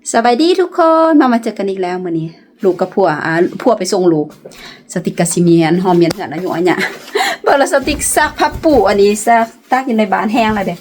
สบายดีทุกคนมาเจอกันอีกแล้วมื้อนี้ลูกกับผัวผัวไปส่งลูกสติกกะสิเมียนหอมเมียนเหือนอายุอันเนี้ยเบิ่งแล้วสติกซักผ้าปูอันนี้ซักตากอยู่ในบ้านแห้งแล้วเด้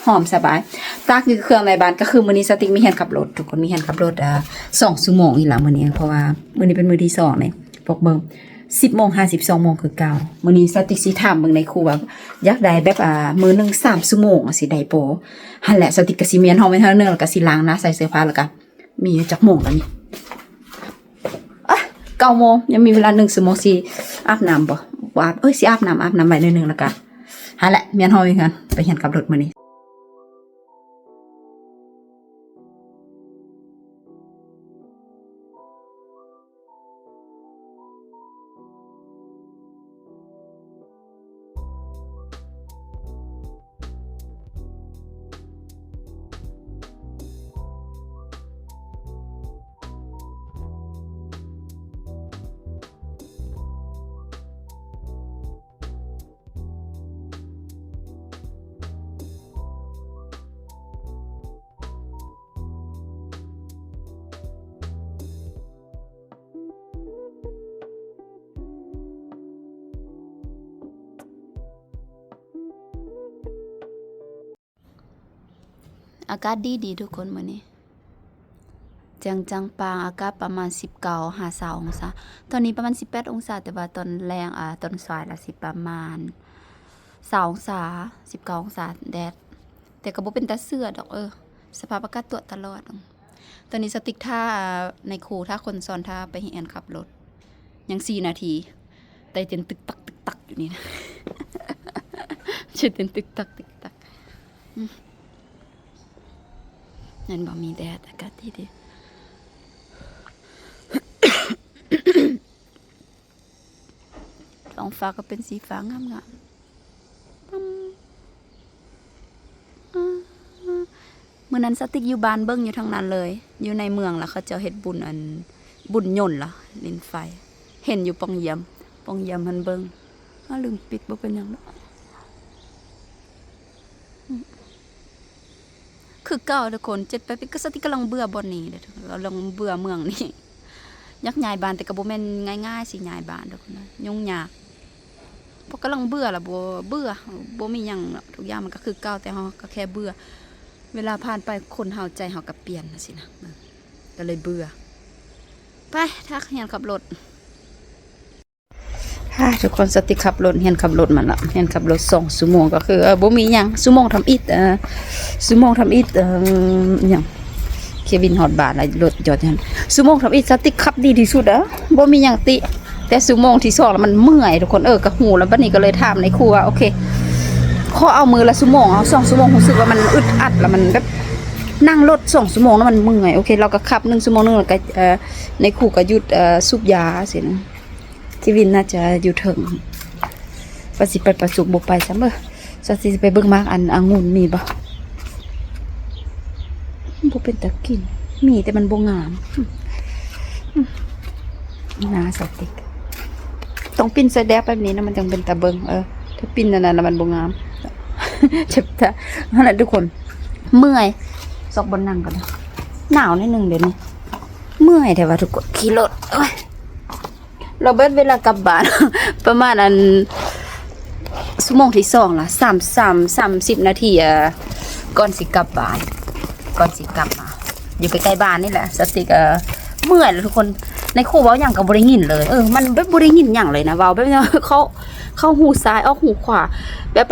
หอมสบายตากอยู่เครื่องในบ้านก็คือมื้อนี้สติกมีแฮนขับรถทุกคนมีแฮนขับรถ2 ชั่วโมงอีหล่ะมื้อนี้เพราะว่ามื้อนี้เป็นมื้อที่2นี่ปกเบิ่ง10:50 2:00คือเก่ามื้อนี้สติกสิถามเบิ่งในครูว่าอยากได้แบบมื้อนึง3 ชั่วโมงสิได้บ่หั่นแหละสติกกะสิเมียนหอมไปเท่านึงแล้วก็สิล้างหน้าใส่เสื้อผ้าแล้วก็มีจักโมงแล้วนี่9 โมงยังมีเวลา1 ชั่วโมงสิอาบน้ำบ่ว่าสิอาบน้ำไว้นิดนึงแล้วก็หาแหละเมียนเฮาอีกกันไปเห็นกับรถมื้อนี้อากาศดีทุกคนมื้อนี้จังปางอากาศประมาณ19-20 องศาตอนนี้ประมาณ18 องศาแต่ว่าตอนแรงตอนสายละสิประมาณ20 องศา19 องศาแดดแต่ก็บ่เป็นตาเสื้อดอกสภาพอากาศตัวตลอดตอนนี้สติ๊กท่าในครูท่าคนสอนท่าไปเฮียนขับรถยัง4 นาทีแต่เต้นตึกตักอยู่นี่นะ ชื่อเต้นตึกตักนั่นบ่มีแดดอากาศดีท้องฟ้าก็เป็นสีฟ้างามมื้อนั้นสติ๊กอยู่บ้านเบิ่งอยู่ทางนั้นเลยอยู่ในเมืองล่ะเขาเจ้าเฮ็ดบุญยนต์ล่ะลินไฟเห็นอยู่ปองเยี่ยมมันเบิ่งลืมปิดบ่เป็นหยังดอกคือเก่าทุกคน7 8 ปีก็สติกำลังเบื่อบ่อนนี้เด้อกำลังเบื่อเมืองนี้อยากย้ายบ้านแต่ก็บ่แม่นง่ายๆสิย้ายบ้านทุกคนนะยุ่งยากเพราะกำลังเบื่อล่ะบ่มีหยังทุกอย่างมันก็คือเก่าแต่เฮาก็แค่เบื่อเวลาผ่านไปคนเฮาใจเฮาก็เปลี่ยนสินะก็เลยเบื่อไปถ้าเฮียนขับรถทุกคนสติขับรถเฮียนขับรถมันละเฮียนขับรถ2 ชั่วโมงก็คือบ่มีหยังชั่วโมงทำอิฐชั่วโมงทำอิฐหยังเควินฮอดบาทรถจอดหั่นชั่วโมงทำอิฐสติขับดีที่สุดบ่มีหยังติแต่ชั่วโมงที่2แล้วมันเมื่อยทุกคนก็หูแล้วบัดนี้ก็เลยถามในครัวโอเคขอเอามือละชั่วโมงเอา2 ชั่วโมงรู้สึกว่ามันอึดอัดแล้วมันแบบนั่งรถ2 ชั่วโมงแล้วมันเมื่อยโอเคเราก็ขับ1 ชั่วโมงนึงแล้วก็ในครูก็หยุดสูบยาสินะเควินน่าจะอยู่ถึงว่าสิไปประสุกบ่ไปซ้ำสิไปเบิ่งมากอันองุ่นมีบ่เป็นตะกินมีแต่มันบ่งามนาสติกต้องปิ้นใส่แดบแบบนี้นะมันจังเป็นตะเบิงถ้าปิ้นนั่นน่ะมันบ่งามเจ็บตานั่นแหละทุกคนเมื่อยซอกบนนั่งก่อนนะหนาวนิดนึงเดี๋ยวนี้เมื่อยแต่ว่าทุกคนขี่รถเราเบิดเวลากลับบ้าน ประมาณชั่วโมงที่2ล่ะ30 นาทีก่อนสิกลับบ้านก่อนสิกลับมาอยู่ใกล้ๆบ้านนี่แหละสติกเมื่อยแล้วทุกคนในครูเว้าหยังก็บ่ได้ยินเลยมันแบบบ่ได้ยินหยังเลยนะเว้าแบบเขาหูซ้ายออกหูขวาแบบ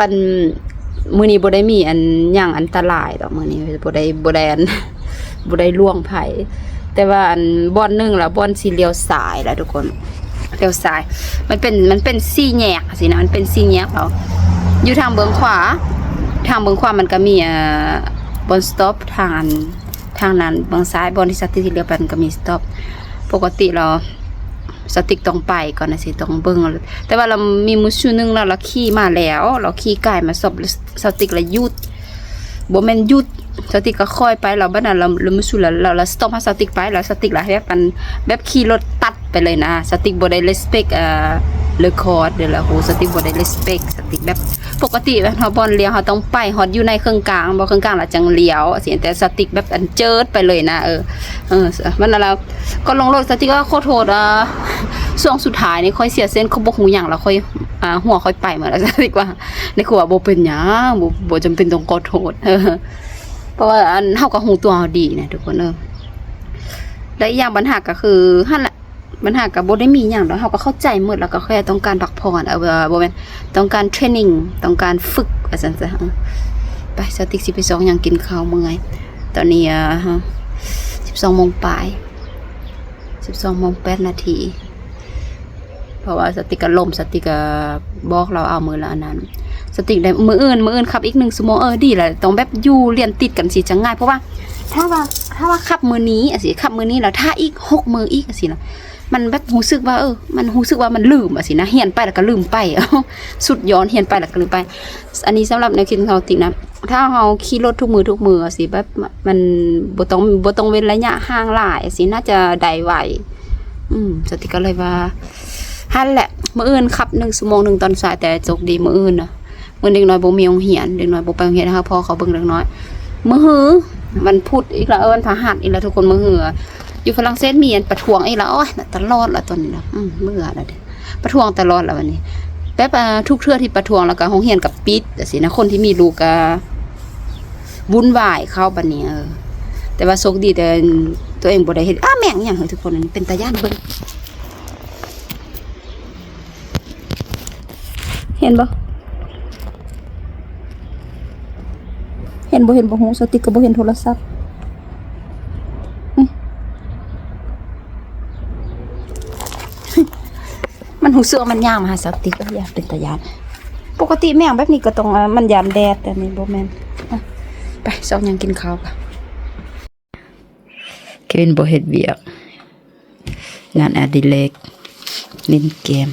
มื้อนี้บ่ได้มีอันหยังอันตรายดอกมื้อนี้บ่ได้ล่วงไผแต่ว่าอันบ่อนนึงล่ะบ่อนสิเลี้ยวซ้ายล่ะทุกคนเลี้ยวซ้ายมันเป็น4 แยกสินะมันเป็น4 แยกแล้วอยู่ทางเบื้องขวามันก็มีบนสต็อปทางนั้นเบื้องซ้ายบนที่สติ๊กเลี้ยวไปมันก็มีสต็อปปกติเราสติ๊กต้องไปก่อนนะสิต้องเบิ่งแต่ว่าเรามีมื้อชั่วนึงแล้วเราขี่มาแล้วเราขี่ไกลมาสอบสติ๊กละหยุดบ่แม่นหยุดสติ๊กก็ค่อยไปเราบัดนั้นเรามื้อชั่วเราสต็อปให้สติ๊กไปแล้วสติ๊กล่ะแบบขี่รถตัดไปเลยนะสติ๊กบ่ได้ respect เลคอร์ดเดี๋ยวละโหสติ๊กบ่ได้ respect สติ๊กแบบ ปกติเฮาบ่เลี้ยวเฮาต้องไปฮอดอยู่ในเครื่องกลางบ่เครื่องกลางแล้วจังเลี้ยวสิแต่สติ๊กแบบอันเจิดไปเลยนะมันแล้วก็ลงรถสติ๊กก็ขอโทษช่วงสุดท้ายนี่ค่อยเสียเส้นเขาบ่ฮู้หยังแล้วค่อยหัวค่อยไปมาแล้วดีกว่านี่คือว่าบ่เป็นหยังบ่จำเป็นต้องขอโทษเพราะว่าอันเฮาก็ฮู้ตัวเฮาดีนะทุกคนและอีกอย่างปัญหาก็คือหั่นแหละปัญหาก็บ่ได้มีหยังดอกเฮาก็เข้าใจหมดแล้วก็แค่ต้องการพักผ่อนบ่แม่นต้องการเทรนนิ่งต้องการฝึกว่าซั่นซะไปสติ๊กสิไปซองหยังกินข้าวเมื่อยตอนนี้12:00 นปลาย 12:08 นเพราะว่าสติ๊กก็ล่มสติ๊กก็บอกเราเอามือละอันนั้นสติ๊กได้มื้ออื่นขับอีก1ชั่วโมงดีแหละต้องแบบอยู่เรียนติดกันสิจังง่ายเพราะว่าถ้าว่าขับมื้อนี้สิขับมื้อนี้แล้วถ้าอีก6มื้ออีกสิล่ะมันแบบรู้สึกว่ามันรู้สึกว่ามันลืมสินะเรียนไปแล้วก็ลืมไปสุดย้อนเรียนไปแล้วก็ลืมไปอันนี้สำหรับแนวคิดของเราตินะถ้าเฮาขี่รถทุกมื้อสิแบบมันบ่ต้องเว้นระยะห่างหลายสิน่าจะได้ไวสติก็เลยว่าหั่นแหละมื้ออื่นขับ1ชั่วโมงนึงตอนสายแต่โชคดีมื้ออื่นน่ะมื้อเด็กน้อยบ่มีโรงเรียนเด็กน้อยบ่ไปโรงเรียนนะคะพอเขาเบิ่งเด็กน้อยมื้อหือวันพุธอีกแล้ววันพฤหัสอีกแล้วทุกคนมื้อหืออยู่ฝรั่งเศสมีอันประท้วงอีกแล้วโอ้ยตลอดละตอนนี้นะเมื่อแล้วประท้วงตลอดแล้ววันนี้แบบทุกเทื่อที่ประท้วงแล้วก็โรงเรียนก็ปิดจังซี่นะคนที่มีลูกก็วุ่นวายเข้าบัดนี้แต่ว่าโชคดีแต่ตัวเองบ่ได้เฮ็ดแม่งหยังทุกคนเป็นตาย้านเบิ่งเห็นบ่ฮู้สติ๊กก็บ่เห็นโทรศัพท์มันหูเสือมันย่างมาหาสติ๊กก็อยากเป็นตาย้านปกติแม่งแบบนี้ก็ต้องมันยามแดดแต่นี่บ่แม่นไปซอกหยังกินข้าวค่ะเควินบ่เฮ็ดเวียกงานอดิเรกเล่นเกม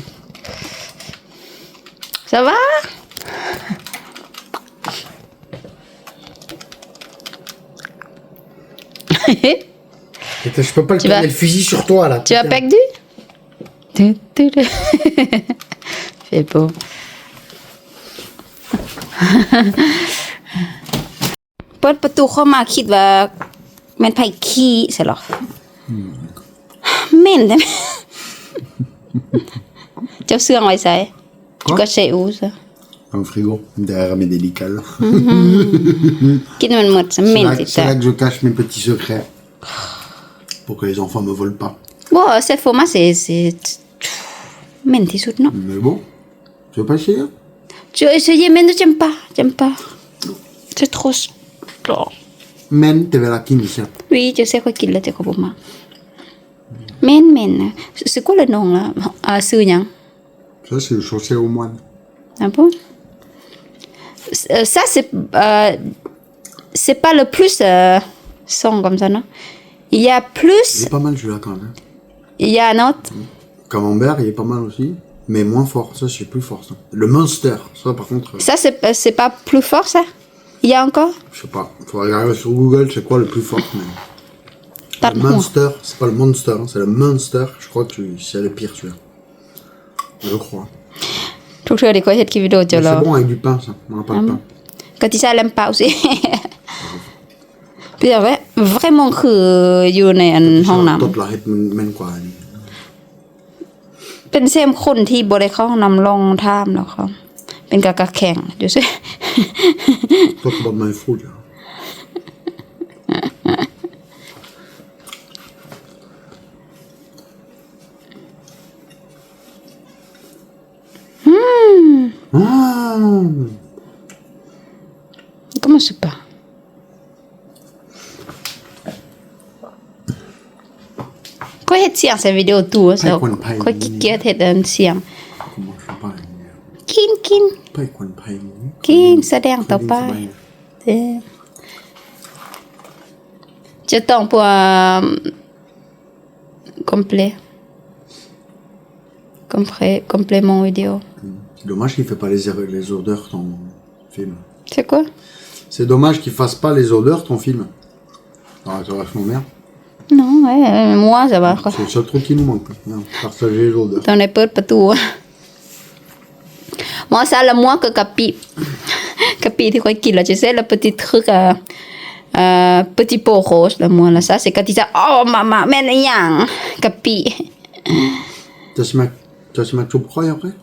Ça va? Je peux pas le tourner le fusil sur toi là. Tu vas perdu? Fais beau. เปิดประตูเข้ามาคิดว่าแม่นไผขี้ใช่หรอแม่นได้มั้ยเจ้าเสื่องไว้ใส่Tu caches où ça? Dans le frigo, derrière mes délicats. C'est là que je cache mes petits secrets. Pour que les enfants me volent pas. Bon, cette format, c'est... Menti sous, non? Mais bon, tu veux pas essayer? Tu as essayé, mais non, j'aime pas. C'est trop... Men, te verras qui dit ça. Oui, je sais quoi qu'il a, t'es comme moi. Men. C'est quoi le nom, là? Sư Yang? Ça, c'est le chaussé au moine. Ah bon? Ça, c'est pas le plus son comme ça, non? Il y a plus... Il est pas mal celui-là quand même. Il y a un autre? Camembert, il est pas mal aussi. Mais moins fort. Ça, c'est plus fort, ça. Le Monster, ça par contre... Ça, c'est pas plus fort, ça? Il y a encore? Je sais pas. Faut regarder sur Google, c'est quoi le plus fort. Mais... Le Monster, c'est pas le Monster, hein, c'est le Monster. Je crois que c'est le pire, celui-là. Je crois. Tout le monde a fait vidéo. C'est bon avec du pain, ça. On n'a pas de pain. Quand il s'aime pas aussi. Puis vraiment queอยู่ในอันห้องน้ำ Tot la het men quoi. เป็นเซมคนที่บ่ได้เข้าห้องน้ำลองท่ามแล้วเขาเป็นกะแข็งอยู่ซิ Tot wat mijn voet, ja. Comment c'est pas? Có hết xiang cette vidéo tout ça. Có kia hết đơn xiang. Kín. Kín sẽ đen tao ba. Thế.จะต้องpour complément vidéo. C'est dommage qu'il ne fait pas les odeurs ton film. C'est quoi? C'est dommage qu'il fasse pas les odeurs ton film. Ah, c'est vachement bien. Non, ouais, moi ça va. C'est le seul truc qui nous manque. Non, partager les odeurs. ตอนได้เปิดประตูหมอ moi ça le moi que กะปิ กะปิที่ค่อยกินแล้วจะเสร็จแล้ว petit truc petit pot rose le moi là ça c'est quand ils disent oh maman แม่นอีหยังกะปิ Tu as ma tout croix après